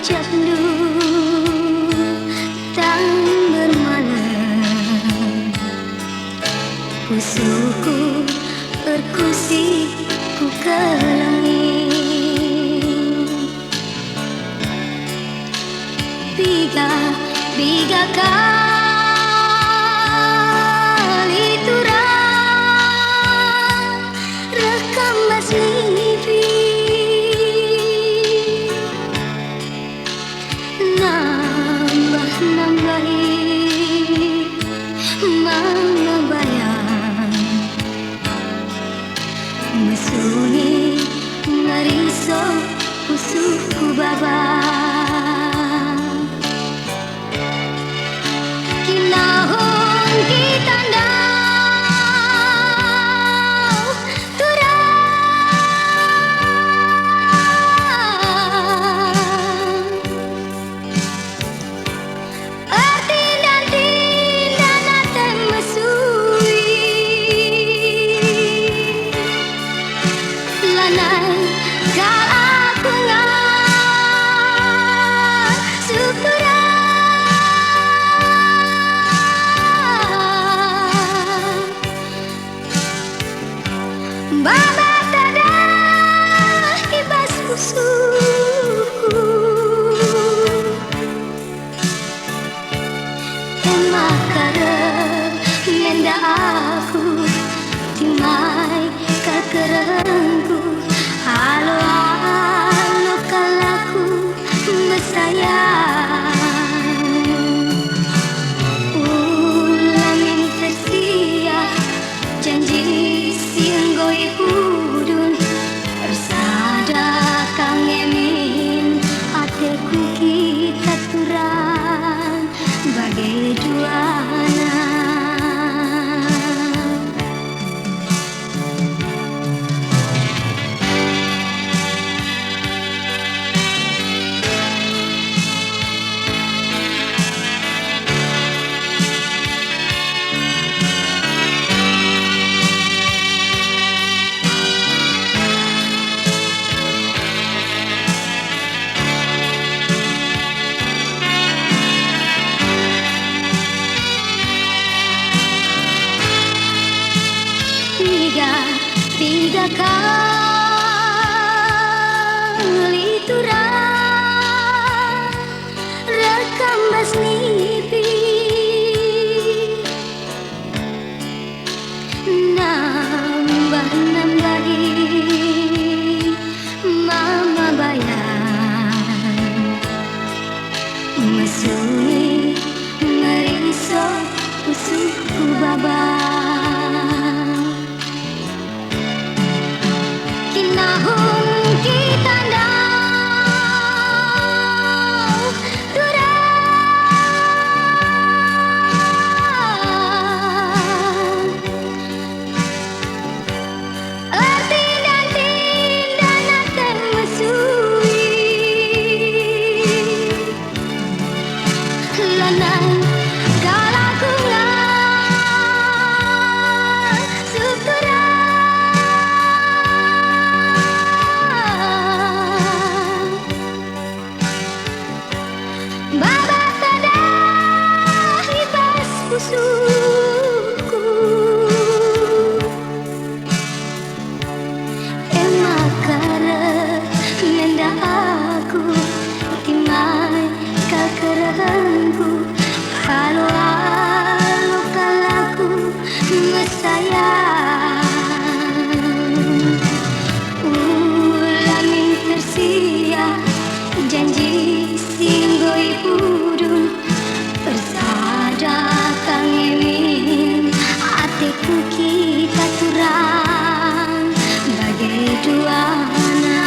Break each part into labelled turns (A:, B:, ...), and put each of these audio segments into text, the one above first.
A: candu tang bermalam, usulku berkusik ku ke langit. Biga kali turang rekam baslipi nambahi mana bayang mesuni ngariso usuku baba. Baba tada ibas usuku emakara menda aku timai kakerengku halo halo kalaku mesayang ulamin tersia janji singgoi hudun bersada kang emin ateku kita turang bagai duana. Tiga kali turang rekam basnipi nambahi mama bayang mesuni ngeriso usuku baba. Baba tada ibas usuku emakara menda aku timai kakerengku halo halo kalaku mesayang ulamin tersia janji singgoi hudun bersada kang emin ateku kita turang bagai duana.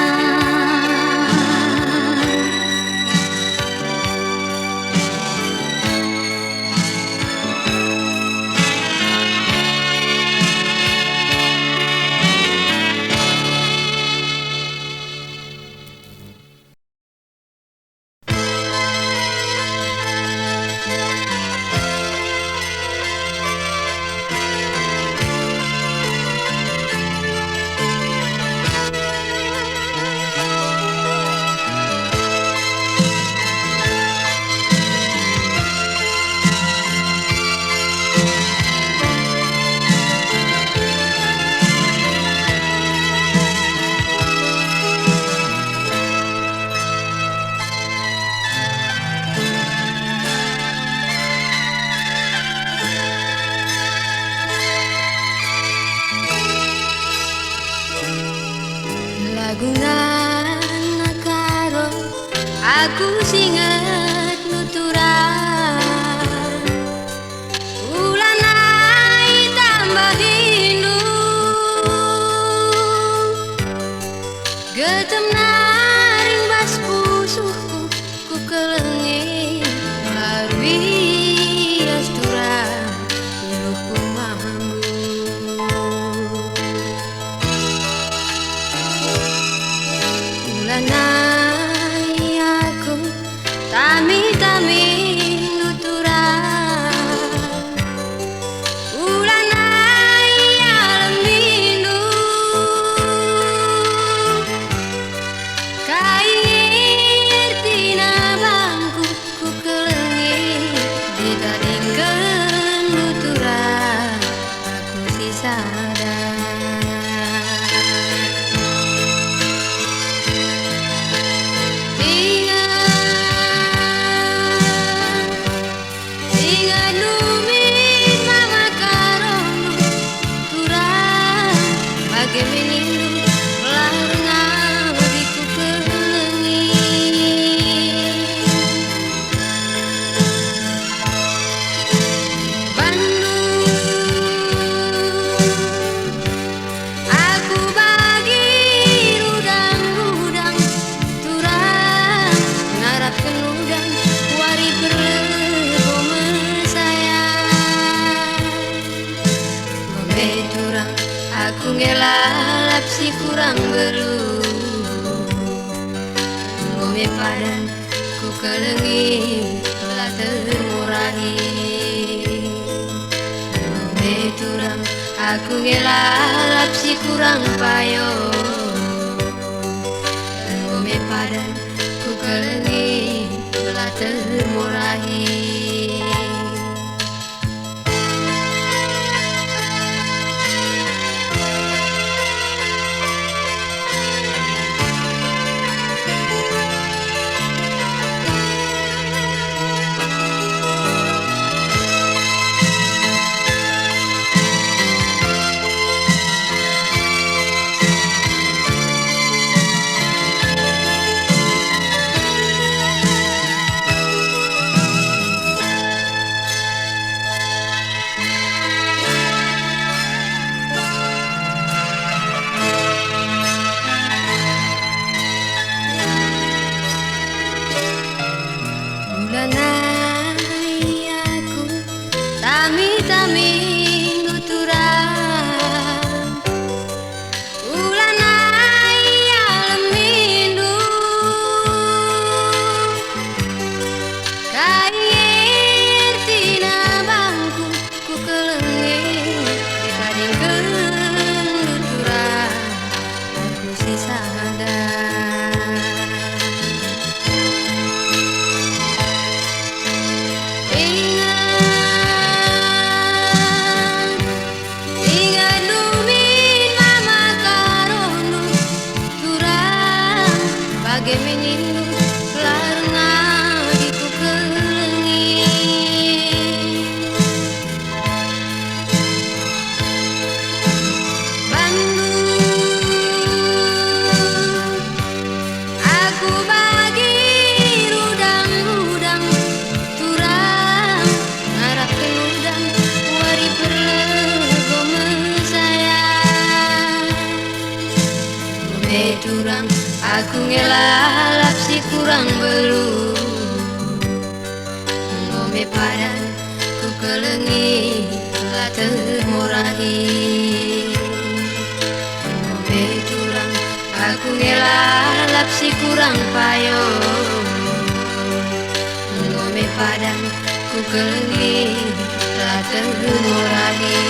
A: Aku singet nuturan ulanai tambah rindu getem naring bas pusuhku ku kelengi larwi astura iluku mambu ulanai aku tami-tami nuturan ulanai alam rindu kair tina bangku ku kelengi ditaringkeun nuturan aku si sadar aku ngelalap si kurang belu ngome padan ku kelengi telah termurahi ngome turang aku ngelalap si kurang payo ngome padan ku kelengi telah termurahi ulanai aku tami-tami nuturan ulanai alam rindu kair tina bangku ku kelengi ditaringkeun nuturan aku si sadar bagai menindu larna di ku kelengi Bandung aku bagi rudang-rudang turang ngarapkeun udang wari perlego mesayang ngome turang aku ngelalap si kurang belu ngome padan ku kelengi telah termurahi ngome turang aku ngelalap si kurang payo ngome padan ku kelengi telah termurahi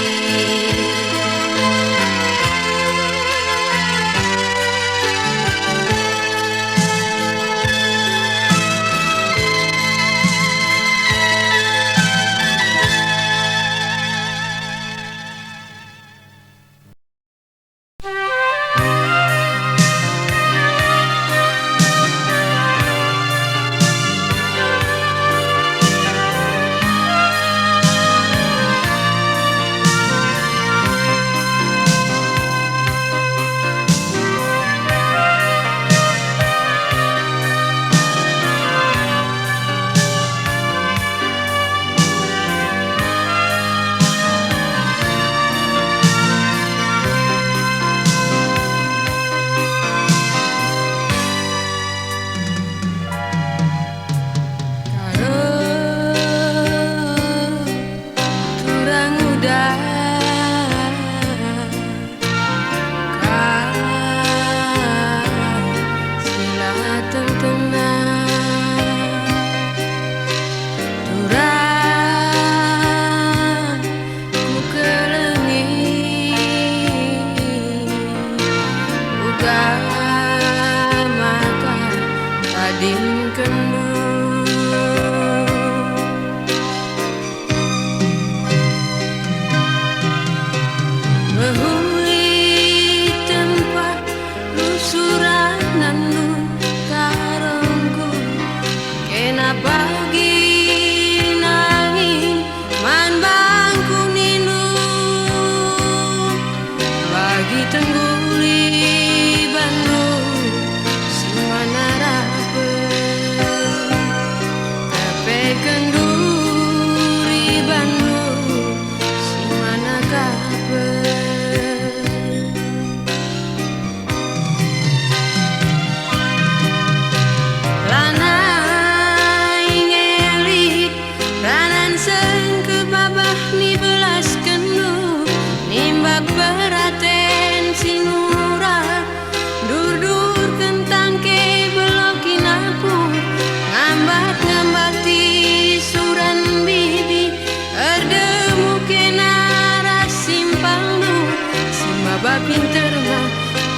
A: pinter mah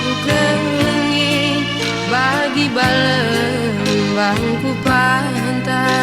A: ku kelengi bagi balembang ku pantai.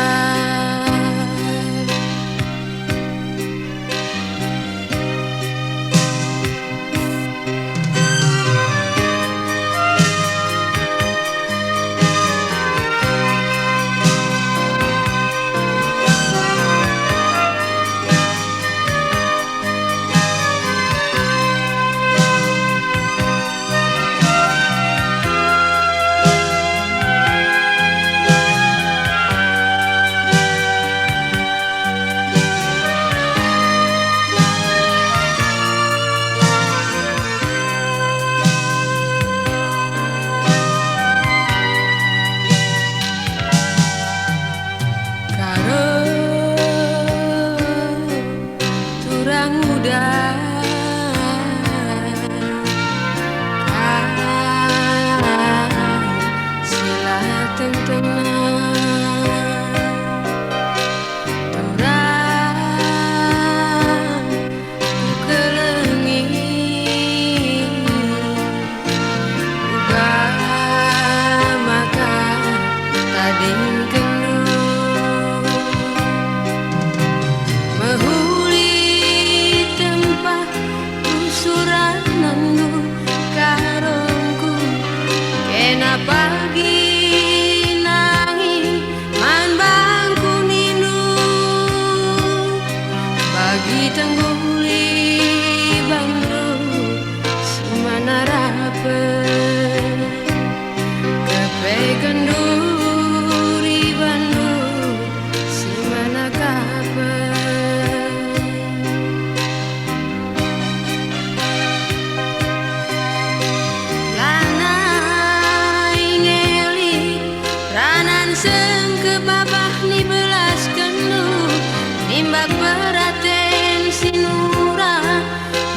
A: Nimbak beraten sinura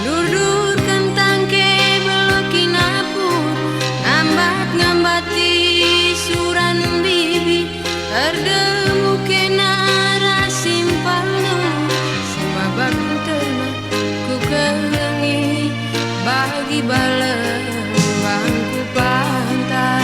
A: dur-dur kentang ke belokinapur ngambat-ngambati suran bibi erdemu kena rasimpalu semabak terna ku kelengi bagi balembang ku pantai.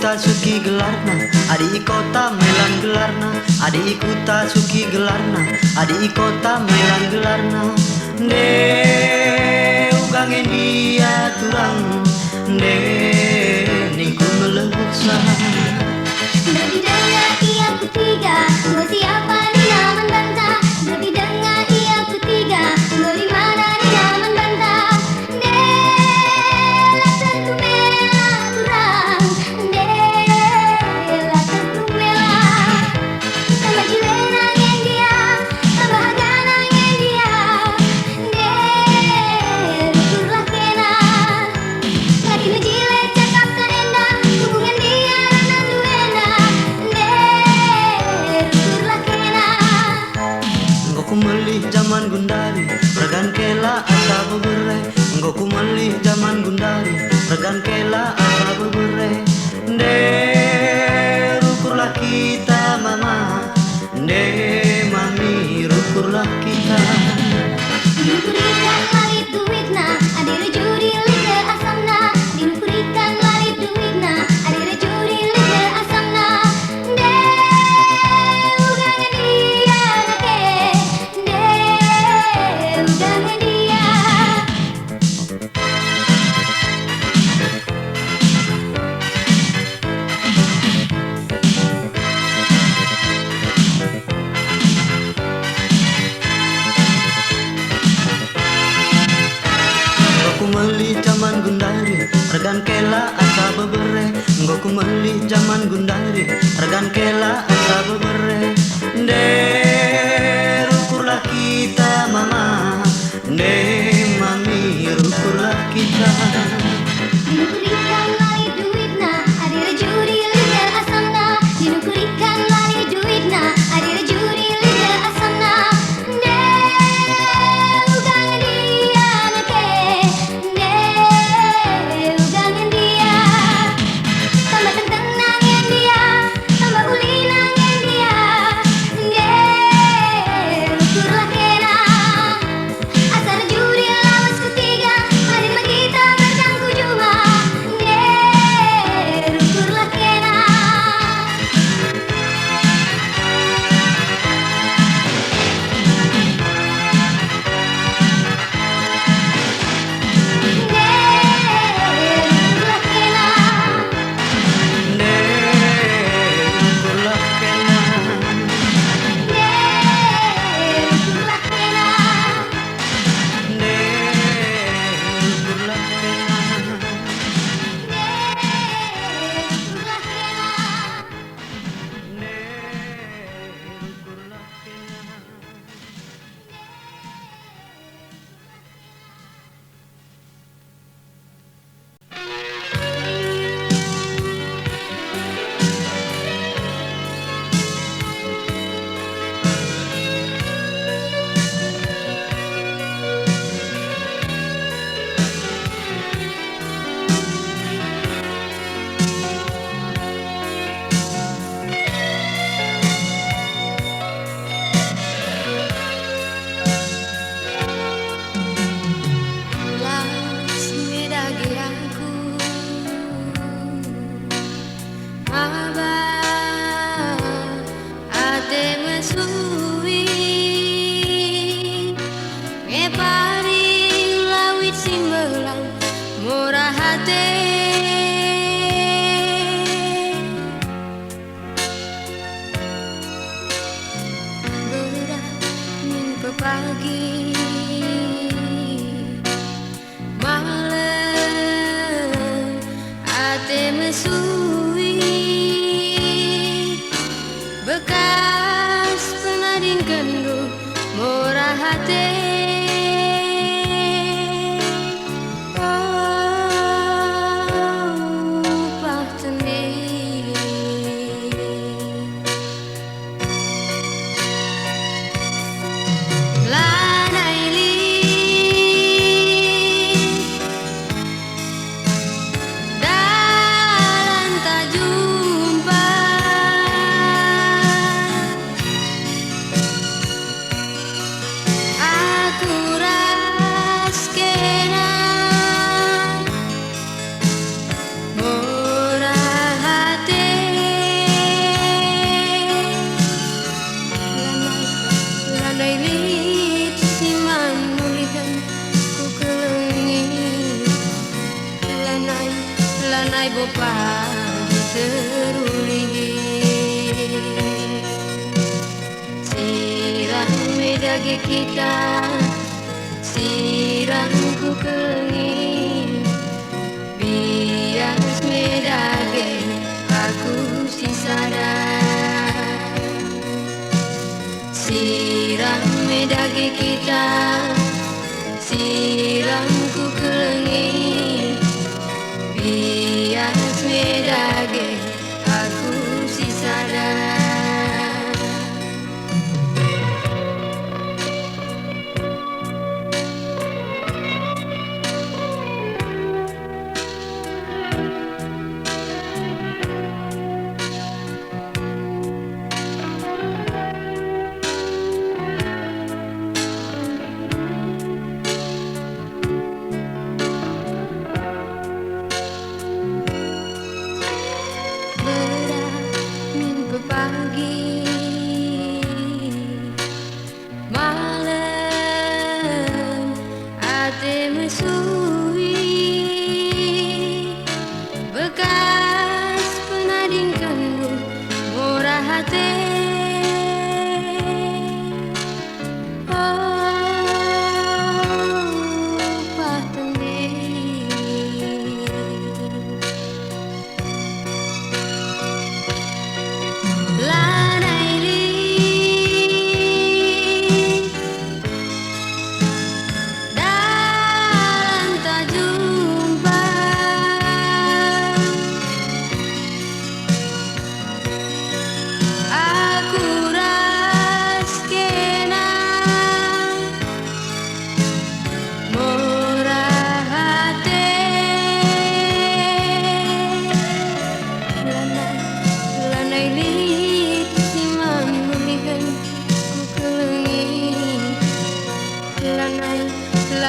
B: ikuta suki gelarna, adi ikota melan gelarna, adi ikuta suki gelarna, adi ikota melan gelarna. De ugangen dia turang, de ningku melebuksa.
C: Dari dengar ia ketiga, gua siapa di naman banta. Dari dengar ia ketiga, gua di mana di naman banta. Dela tentu mela kurang, dela tentu mela. Tambah jilena ngen dia, tambah hagana ngen dia. Rukurlah kena, ngadina jile cakap ka enda, hubungan dia ranan duena. Rukurlah kena.
B: Engkau melih zaman gundari, regan kela asa bebere. Engkau melih zaman gundari, regan kela asa bebere. De rukurlah kita mama, de mami rukurlah kita.
C: Dinukurikan lalit duitna, adire juri liga asamna. Dinukurikan lalit duitna, adire juri liga asamna. De ugangan dia nake, de ugangan dia.
B: Engkau melih zaman gundari, regan kela asa bebere. Engkau melih zaman gundari, regan kela asa bebere. De rukurlah kita mama, de mami rukurlah kita.
C: Dinukurikan lalit duitna, adire juri liga asamna. Dinukurikan lalit duitna, adire juri liga asamna. De ugangan dia nake, de ugangan dia. Tambah tentang nangen dia, tambah uli nangen dia. De rukurlah kena, asal juri lawas ketiga, hari magita bercangku juma. De rukurlah kena.
A: Las medagianku Aba ate mesui Ngepari lawit simbelang murah hati Berat minggu pagi malam ate mesui bekas penadin kendu murah hati upah tendi lanai li dalam lanai bopa teruli sirang medage kita sirang ku kelingi bias medage aku si sadar sirang medage kita sirang ku kelingi bias medage aku si sadar pagi malam ate mesui bekas penadingkanmu murah hati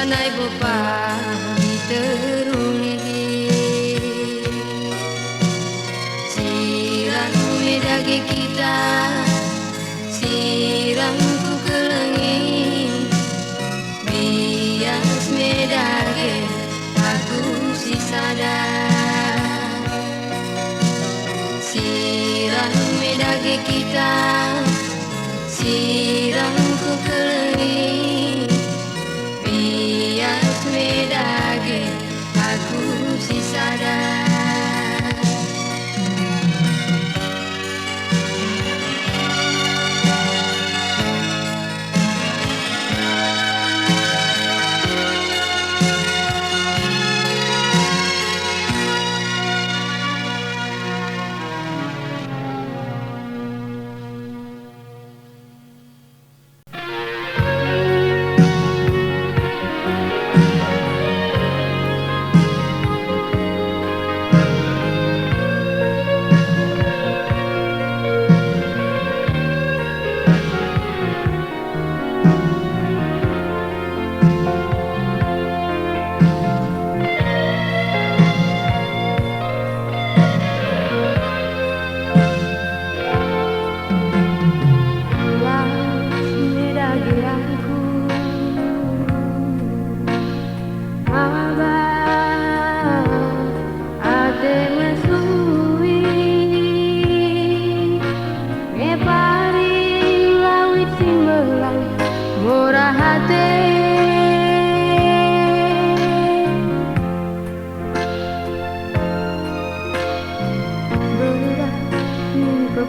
A: lanai bopa teruli sirang medage kita sirang ku kelengi bias medage aku si sadar sirang medage kita sirang ku kelengi bias medage aku si sadar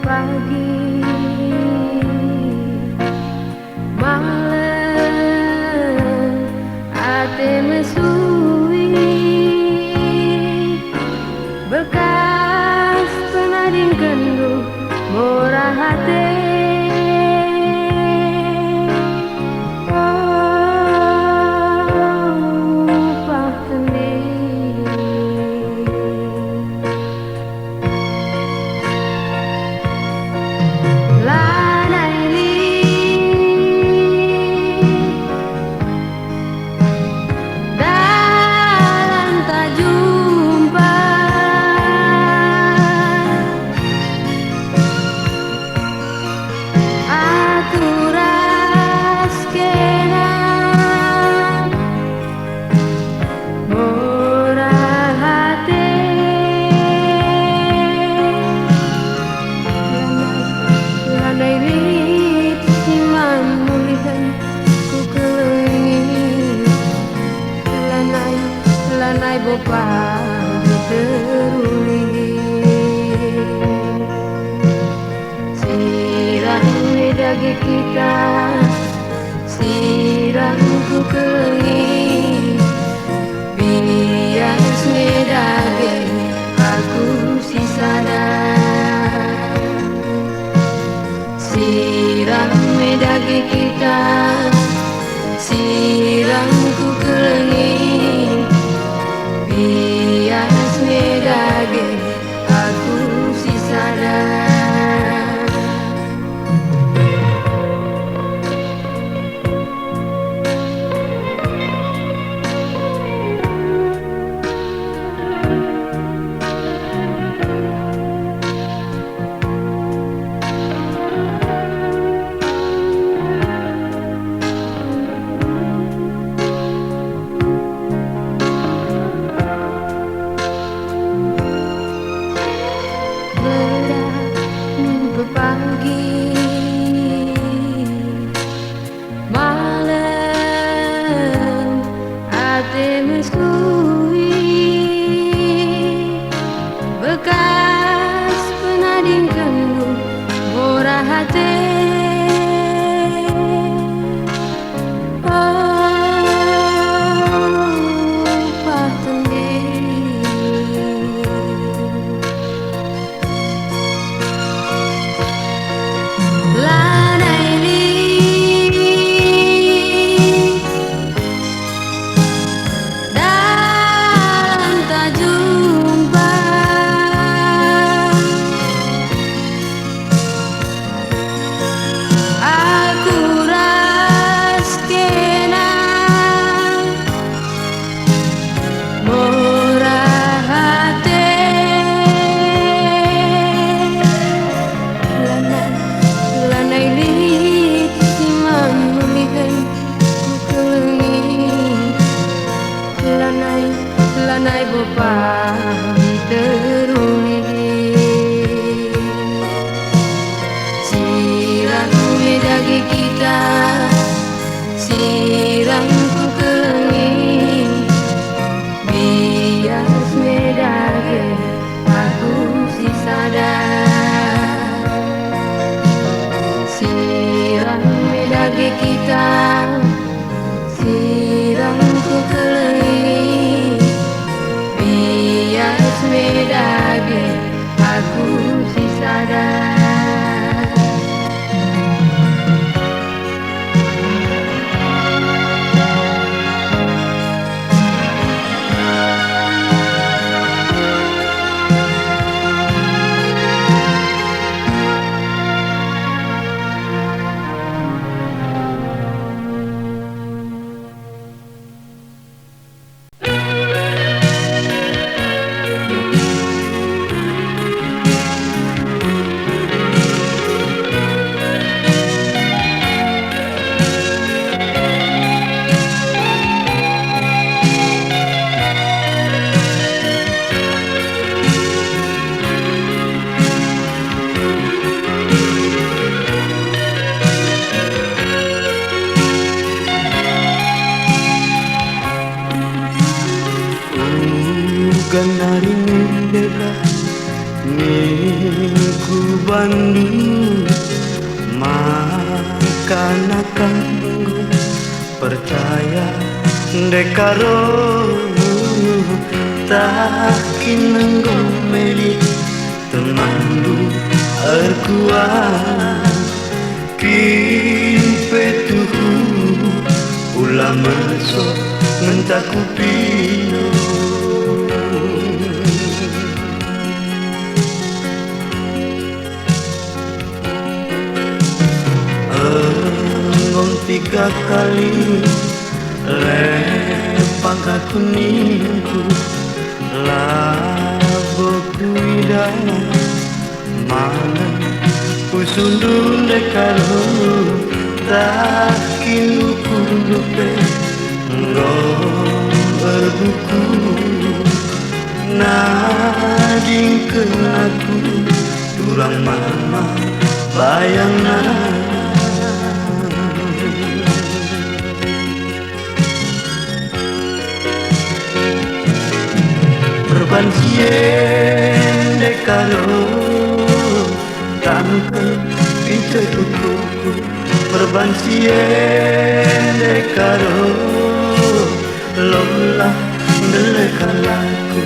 A: pagi malam ate mesui bekas penadingkanmu murah hati bopa teruli sirang medagi kita sirang ku kelengi bias medagi aku sisada sirang medagi kita sirang ku kelengi bias medagi aku sisada pagi malam ate meskui bekas penading kendu murah hati lanai bopa teruli sirang medagi kita sirang ku kelengi bias medagi aku sisada sirang medagi kita sirang ku kelengi bias medagi aku sisada
B: ganari mendela ku Bandung makan akan percaya dekaro takin nenggomeli temandu erkuat kin petuhu ulama so mentaku pino tiga kali lepang kuningku laboku ida mana usundun dekaro takin lupe berbuku nading kenaku turang mama bayangna Perbansiende karo tangkel itu kuku. Perbansiende karo lola delekalaku.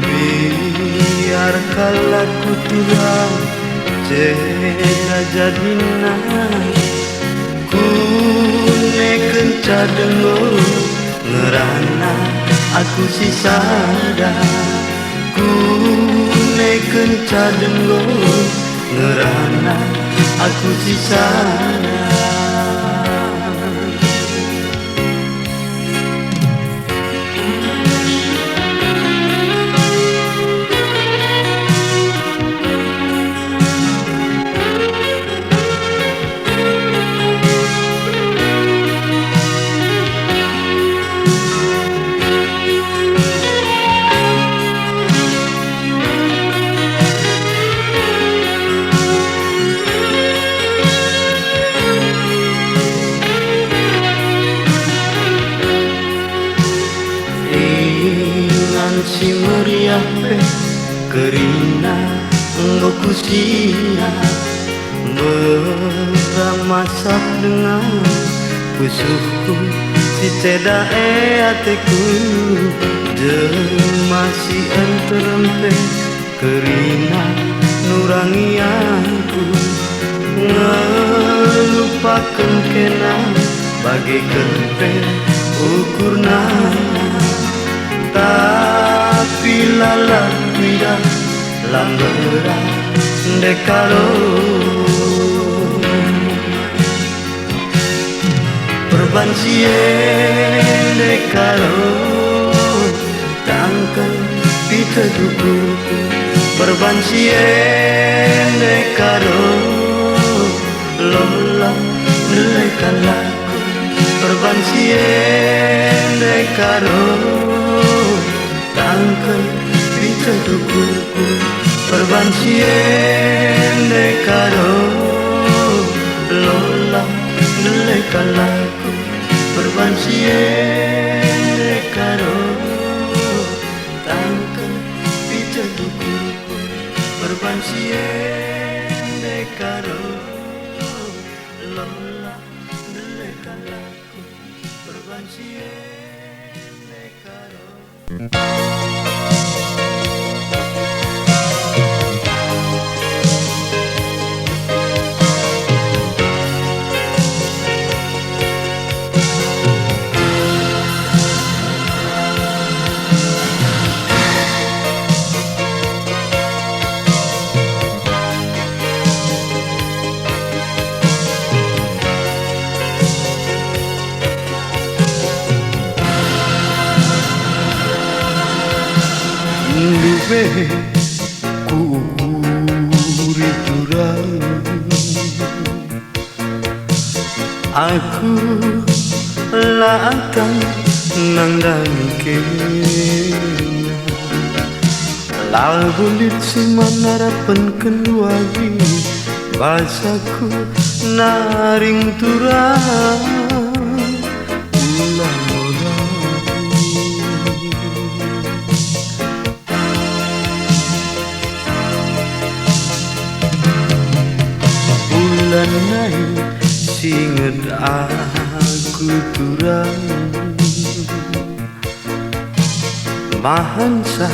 B: Biar kalaku turang cena jadina kune kenca dengo ngerana aku sisada. Kune kenca dengo ngerana aku sisada. Si meriah kerina ngoku sia beramasak dengan pusuhku si ceda hatiku masih enterempe kerina nurangi aku ngelupakan kena bagaikan ukurna. Tapi lalat tidak langgera dekaro. Perbansiende karo tangkel pita duku. Perbansiende karo lola delekalaku. Perbansiende karo tangkel pita duku. Perbansiende karo lola delekalaku. Perbansiende karo tangkel pita duku. Perbansiende karo lola delekalaku. Perbansiende karo. Duwe kuriturang aku lakan nandang kena lagulit simanarapan kenuagi basaku naring turang ulang bulanai singet aku turang mahansa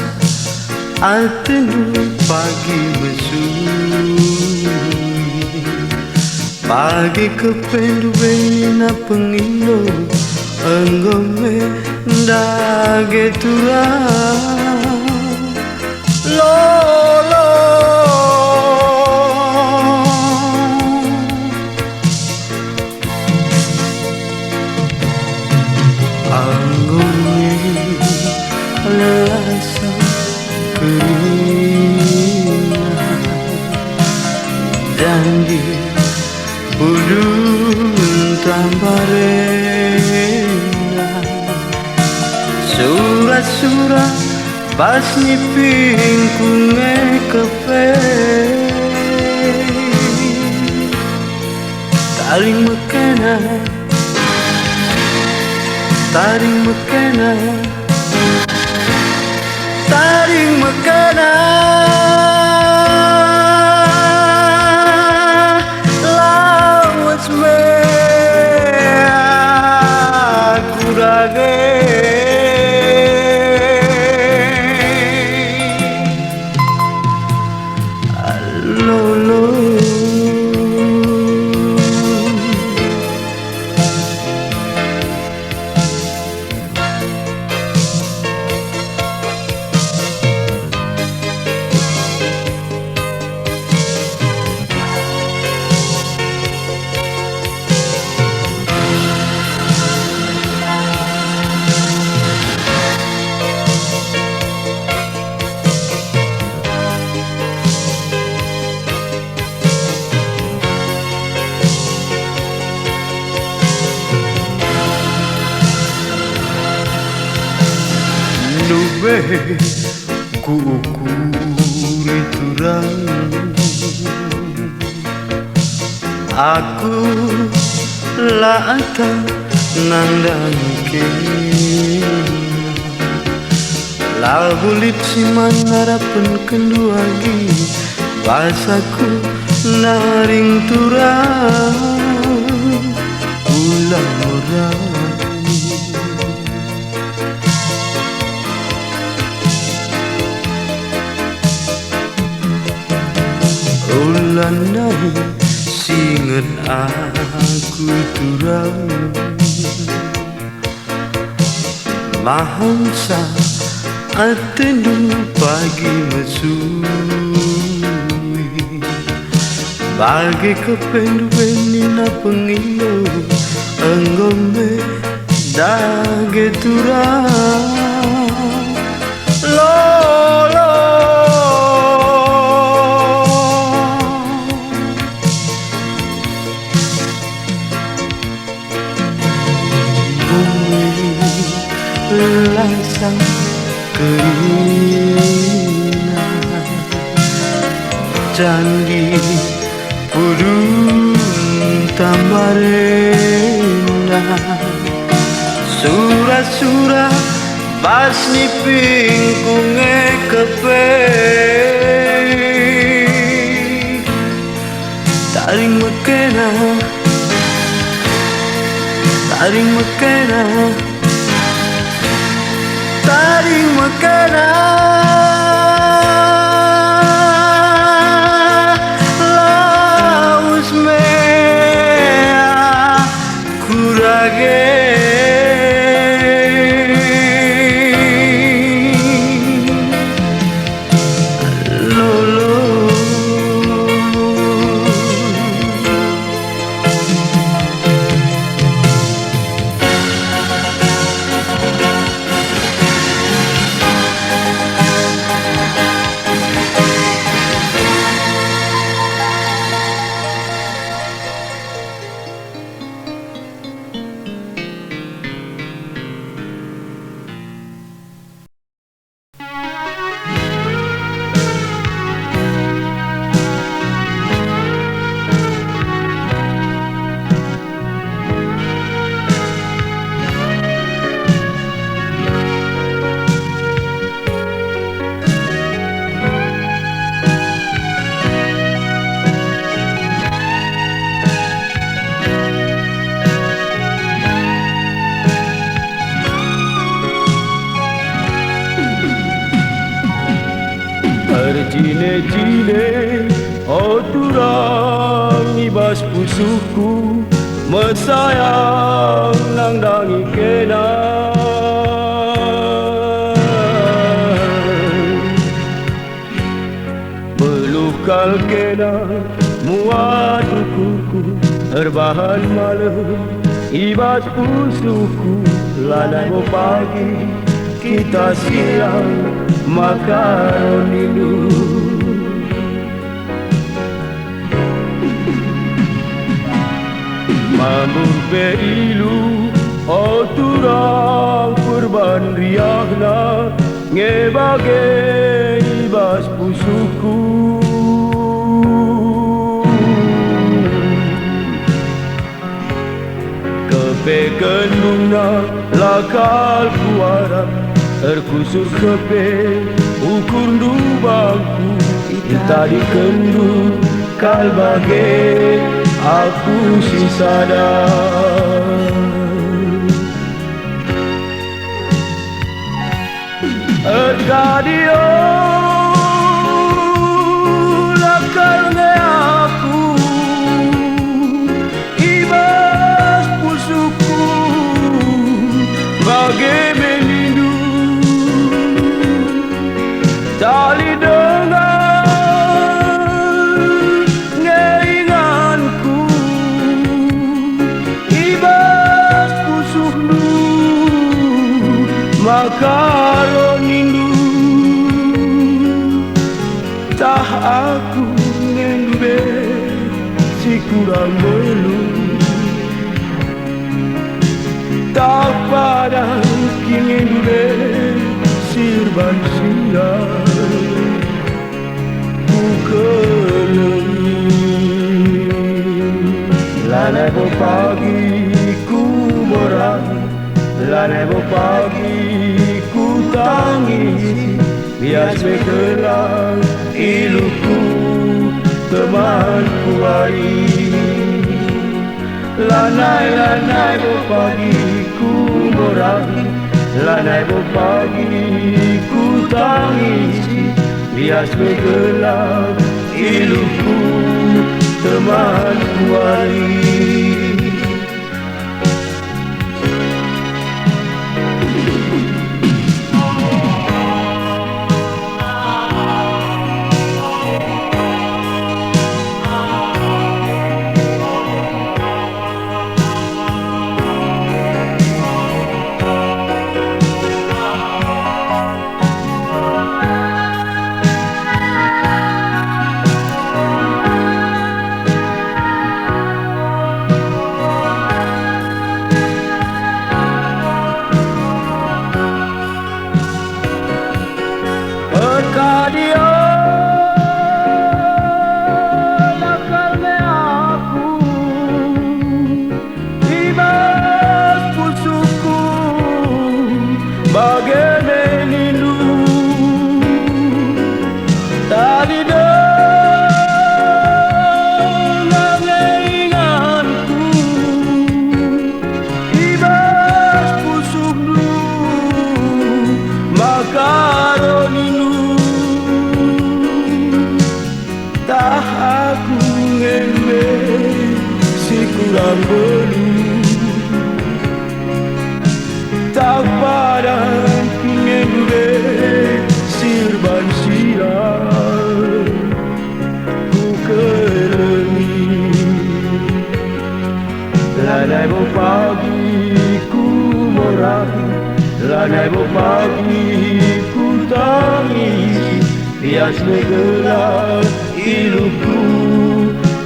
B: atenu pagi mesui pagi kependu benina pengilo enggome ndage turang lolo anggone lasa kerina janji budun tambarena surat-surat pas nyiping kunge kepe taring mekena taring mekana lawas me kurage lolo nube ku ukuri turang aku lata nandang kena lagu lipsi manarapan kedua gi bahasaku naring turang ulang orang ulanai singet aku turang mahamsa atenu pagi mesui bagi kependuenina pengilo enggome dage turang lolo lasang keinginan candi purun tambarena surah-surah basni pingkunge kepe taring mekena taring mekena taring mekana laus mea kurage lolo
D: Cine-cine oh turang ibas pusuku mesayang nang dangi kena belukal kena muat dukuku terbahan malam ibas pusuku lanai mo pagi kita siang makan rindu Mambur beilu oh turang kurban riahna ngebage ibas pusuku kepekenuna lakal kuara terkusur kepe ukur dubangku kita dikendu kalbage aku si sadar Ergadio lakarne aku ibas pusuku bagai menindu tali dengan ngeinganku ibas pusuhnu makaro nindu tah aku ngendube si kurang belum tak pada kini ngendube sirban siang bukelemi lanai bo pagi ku morang lanai bo pagi ku tangis bias bekelang iluku temanku hari lanai bo pagi ku morang lanai bo pagi ku tangis bias bekelang iluku temanku hari Ergadio lakarne aku ibas pusuku bagai menindu tali dengan ngeinganku ibas pusuhnu makaro nindu tah aku ngendube si kurang belum tak pada ngendube sirban siang ku kelemi lanai bo pagi ku morang lanai bo pagi ku tangis bias begerak iluku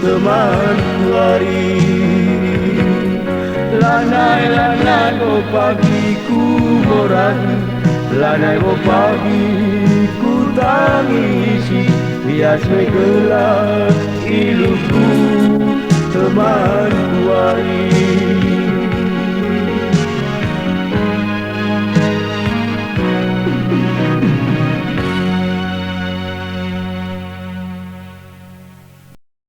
D: temanku hari lanai bo pagi ku morang lanai bo pagi ku tangis bias begerak iluku temanku hari